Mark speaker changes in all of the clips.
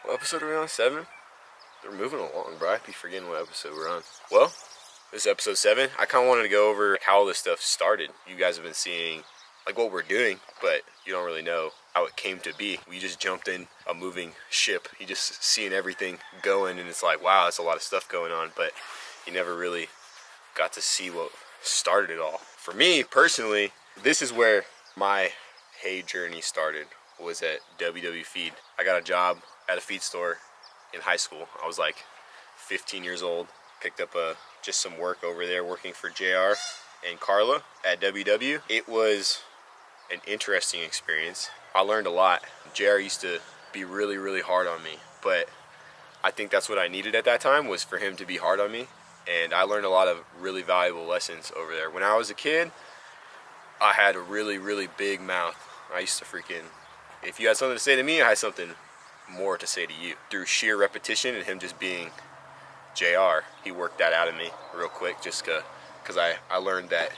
Speaker 1: What episode are we on? 7? They're moving along, bro. I be forgetting what episode we're on. Well, this is episode 7. I kind of wanted to go over how all this stuff started. You guys have been seeing like what we're doing, but you don't really know how it came to be. We just jumped in a moving ship. You just seeing everything going, and it's like, wow, that's a lot of stuff going on, but you never really got to see what started it all. For me personally, this is where my hay journey started, was at WW Feed. I got a job at a feed store in high school. I was like 15 years old. Picked up just some work over there working for JR and Carla at WW. It was an interesting experience. I learned a lot. JR used to be really, really hard on me, but I think that's what I needed at that time, was for him to be hard on me. And I learned a lot of really valuable lessons over there. When I was a kid, I had a really, really big mouth. I used to if you had something to say to me, I had something more to say to you. Through sheer repetition and him just being JR, he worked that out of me real quick, just because I learned that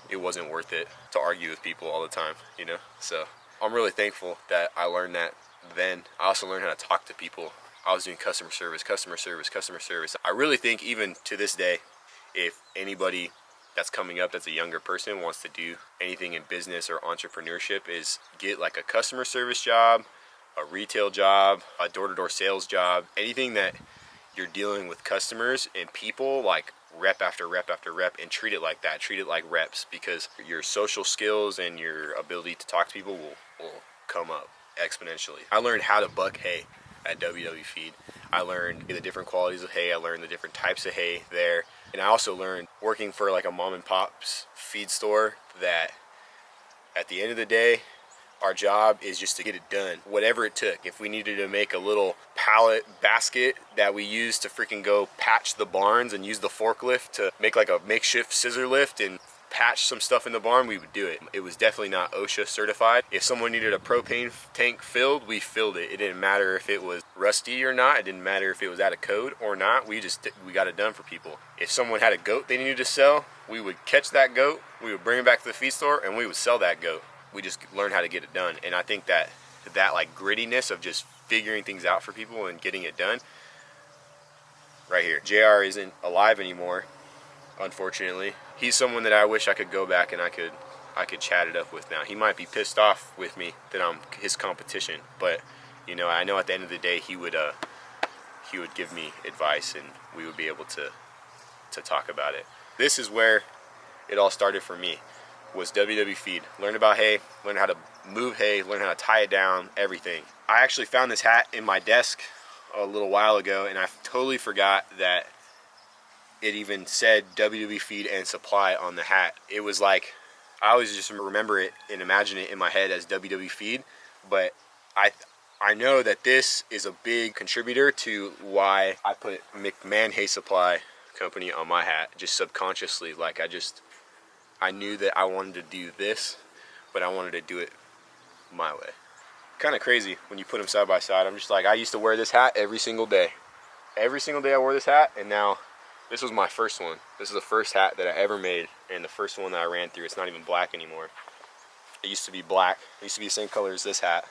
Speaker 1: it wasn't worth it to argue with people all the time, you know? So I'm really thankful that I learned that then. I also learned how to talk to people. I was doing customer service. I really think even to this day, if anybody that's coming up that's a younger person wants to do anything in business or entrepreneurship, is get like a customer service job, a retail job, a door-to-door sales job, anything that you're dealing with customers and people, like rep after rep after rep, and treat it like that. Treat it like reps, because your social skills and your ability to talk to people will come up exponentially. I learned how to buck hay at WW Feed. I learned the different qualities of hay. I learned the different types of hay there. And I also learned working for like a mom and pop's feed store that at the end of the day, our job is just to get it done, whatever it took. If we needed to make a little pallet basket that we used to freaking go patch the barns and use the forklift to make like a makeshift scissor lift and patch some stuff in the barn, we would do it. It was definitely not OSHA certified. If someone needed a propane tank filled, we filled it. It didn't matter if it was rusty or not. It didn't matter if it was out of code or not. We got it done for people. If someone had a goat they needed to sell, we would catch that goat, we would bring it back to the feed store, and we would sell that goat. We just learned how to get it done. And I think that like grittiness of just figuring things out for people and getting it done, right here. JR isn't alive anymore, unfortunately. He's someone that I wish I could go back and I could chat it up with now. He might be pissed off with me that I'm his competition, but you know, I know at the end of the day he would give me advice and we would be able to talk about it. This is where it all started for me, was WW Feed. Learn about hay, learn how to move hay, learn how to tie it down, everything. I actually found this hat in my desk a little while ago, and I totally forgot that it even said WW Feed and Supply on the hat. It was like, I always just remember it and imagine it in my head as WW Feed, but I know that this is a big contributor to why I put McMahon Hay Supply Company on my hat, just subconsciously. Like I knew that I wanted to do this, but I wanted to do it my way. Kind of crazy when you put them side by side. I'm just like, I used to wear this hat every single day. Every single day I wore this hat, and now this was my first one. This is the first hat that I ever made, and the first one that I ran through. It's not even black anymore. It used to be black. It used to be the same color as this hat.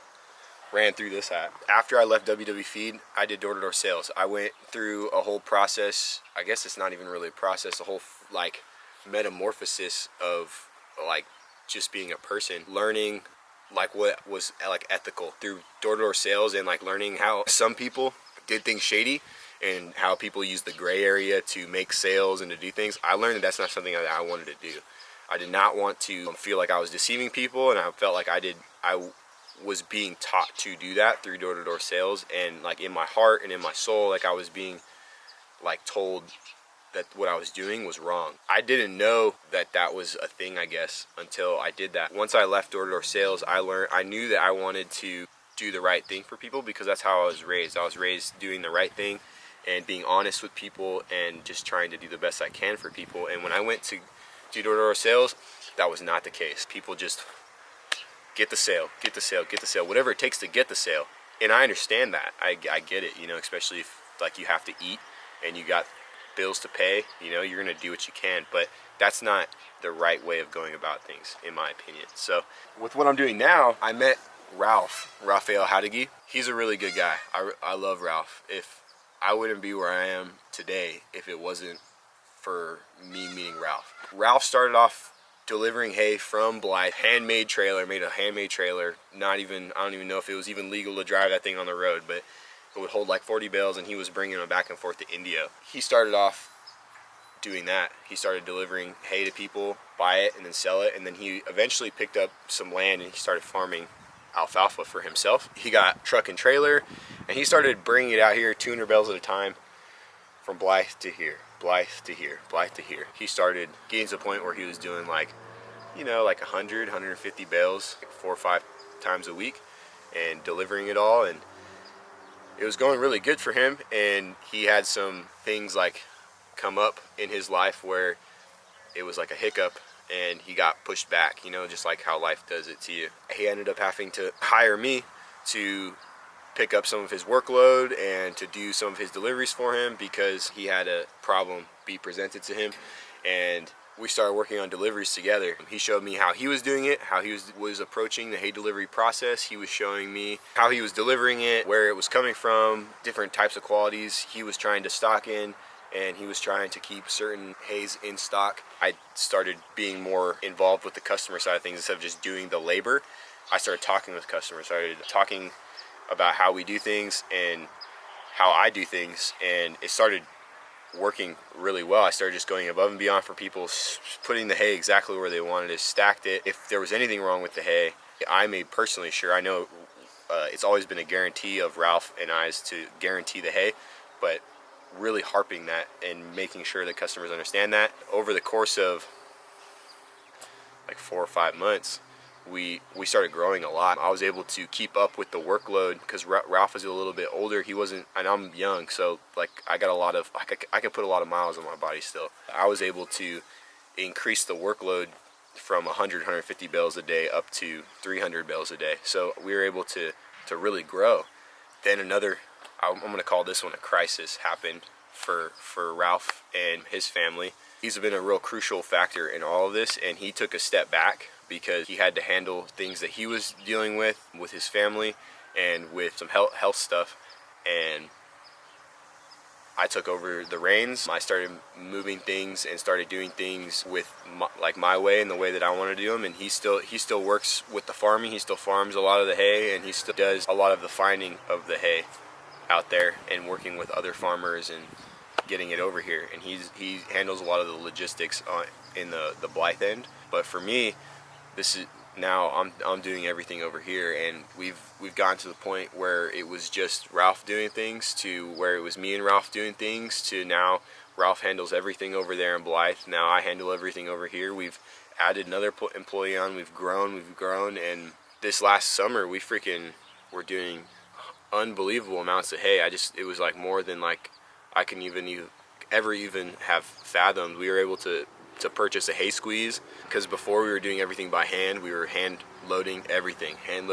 Speaker 1: Ran through this hat. After I left WW Feed, I did door-to-door sales. I went through a whole process. I guess it's not even really a process, a whole like metamorphosis of like just being a person, learning like what was like ethical through door-to-door sales, and like learning how some people did things shady and how people use the gray area to make sales and to do things. I learned that that's not something that I wanted to do. I did not want to feel like I was deceiving people, and I felt like I was being taught to do that through door-to-door sales, and like in my heart and in my soul, like I was being like told that what I was doing was wrong. I didn't know that that was a thing, I guess, until I did that. Once I left door-to-door sales, I knew that I wanted to do the right thing for people, because that's how I was raised. I was raised doing the right thing and being honest with people and just trying to do the best I can for people. And when I went to do door-to-door sales, that was not the case. People just get the sale, get the sale, get the sale, whatever it takes to get the sale. And I understand that. I get it, you know, especially if like you have to eat and you got bills to pay, you know, you're gonna do what you can, but that's not the right way of going about things, in my opinion. So with what I'm doing now, I met Raphael Hadigi. He's a really good guy. I love Ralph. If I wouldn't be where I am today if it wasn't for me meeting Ralph. Ralph started off delivering hay from Blythe, made a handmade trailer. I don't even know if it was even legal to drive that thing on the road, but it would hold like 40 bales, and he was bringing them back and forth to India. He started off doing that. He started delivering hay to people, buy it, and then sell it, and then he eventually picked up some land and he started farming alfalfa for himself. He got truck and trailer, and he started bringing it out here 200 bales at a time from Blythe to here, Blythe to here, Blythe to here. He started getting to the point where he was doing like 100, 150 bales 4 or 5 times a week and delivering it all, and it was going really good for him. And he had some things like come up in his life where it was like a hiccup and he got pushed back, just like how life does it to you. He ended up having to hire me to pick up some of his workload and to do some of his deliveries for him because he had a problem be presented to him, and we started working on deliveries together. He showed me how he was doing it, how he was approaching the hay delivery process. He was showing me how he was delivering it, where it was coming from, different types of qualities he was trying to stock in, and he was trying to keep certain hays in stock. I started being more involved with the customer side of things instead of just doing the labor. I started talking with customers, started talking about how we do things and how I do things, and it started working really well. I started just going above and beyond for people, putting the hay exactly where they wanted it, stacked it. If there was anything wrong with the hay, I made personally sure. I know it's always been a guarantee of Ralph and I's to guarantee the hay, but really harping that and making sure that customers understand that. Over the course of like 4 or 5 months, we started growing a lot. I was able to keep up with the workload because Ralph was a little bit older. He wasn't, and I'm young, so like I got a lot of, I could put a lot of miles on my body still. I was able to increase the workload from 100, 150 bales a day up to 300 bales a day. So we were able to really grow. Then another, I'm going to call this one a crisis, happened for Ralph and his family. He's been a real crucial factor in all of this, and he took a step back because he had to handle things that he was dealing with his family and with some health stuff, and I took over the reins. I started moving things and started doing things with my way and the way that I want to do them. And he still works with the farming. He still farms a lot of the hay, and he still does a lot of the finding of the hay out there and working with other farmers and getting it over here. And he handles a lot of the logistics in the Blythe end. But for me, this is now I'm doing everything over here, and we've gotten to the point where it was just Ralph doing things to where it was me and Ralph doing things to now Ralph handles everything over there in Blythe. Now I handle everything over here. We've added another employee on. We've grown, and this last summer we were doing unbelievable amounts of hay. It was like more than like I can ever have fathomed. We were able to purchase a hay squeeze, because before we were doing everything by hand. We were hand loading everything, and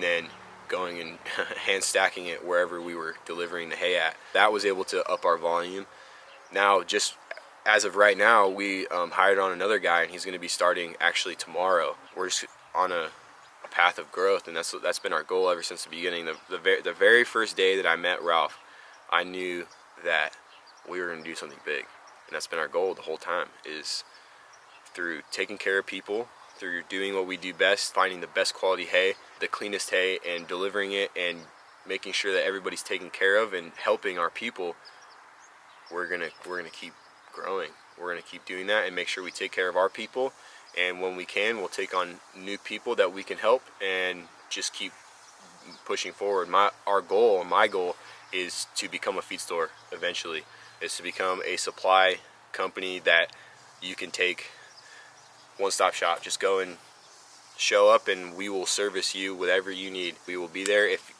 Speaker 1: then going and hand stacking it wherever we were delivering the hay at. That was able to up our volume. Now, just as of right now, we hired on another guy, and he's going to be starting actually tomorrow. We're just on a path of growth, and that's been our goal ever since the beginning. The very first day that I met Ralph, I knew that we were going to do something big. And that's been our goal the whole time, is through taking care of people, through doing what we do best, finding the best quality hay, the cleanest hay, and delivering it, and making sure that everybody's taken care of and helping our people. We're gonna keep growing. We're gonna keep doing that and make sure we take care of our people. And when we can, we'll take on new people that we can help and just keep pushing forward. My goal is to become a feed store eventually. Is to become a supply company that you can take, one-stop shop. Just go and show up, and we will service you whatever you need. We will be there. If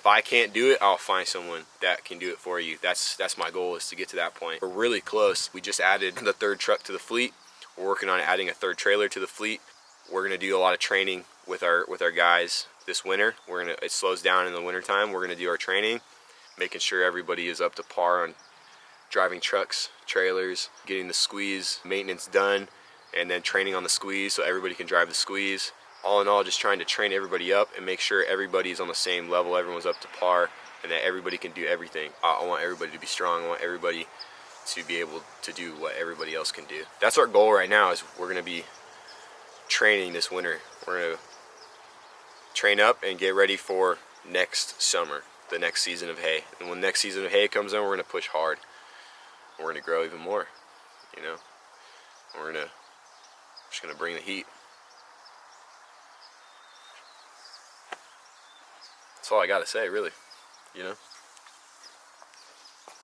Speaker 1: I can't do it, I'll find someone that can do it for you. That's my goal, is to get to that point. We're really close. We just added the 3rd truck to the fleet. We're working on adding a 3rd trailer to the fleet. We're gonna do a lot of training with our guys this winter. It slows down in the wintertime. We're gonna do our training, making sure everybody is up to par on driving trucks, trailers, getting the squeeze maintenance done, and then training on the squeeze so everybody can drive the squeeze. all in all, just trying to train everybody up and make sure everybody's on the same level, everyone's up to par, and that everybody can do everything. I want everybody to be strong. I want everybody to be able to do what everybody else can do. That's our goal right now. Is we're going to be training this winter. We're going to train up and get ready for next summer, the next season of hay. And when the next season of hay comes in, we're going to push hard. We're going to grow even more, you know. We're just going to bring the heat. That's all I got to say, really, you know.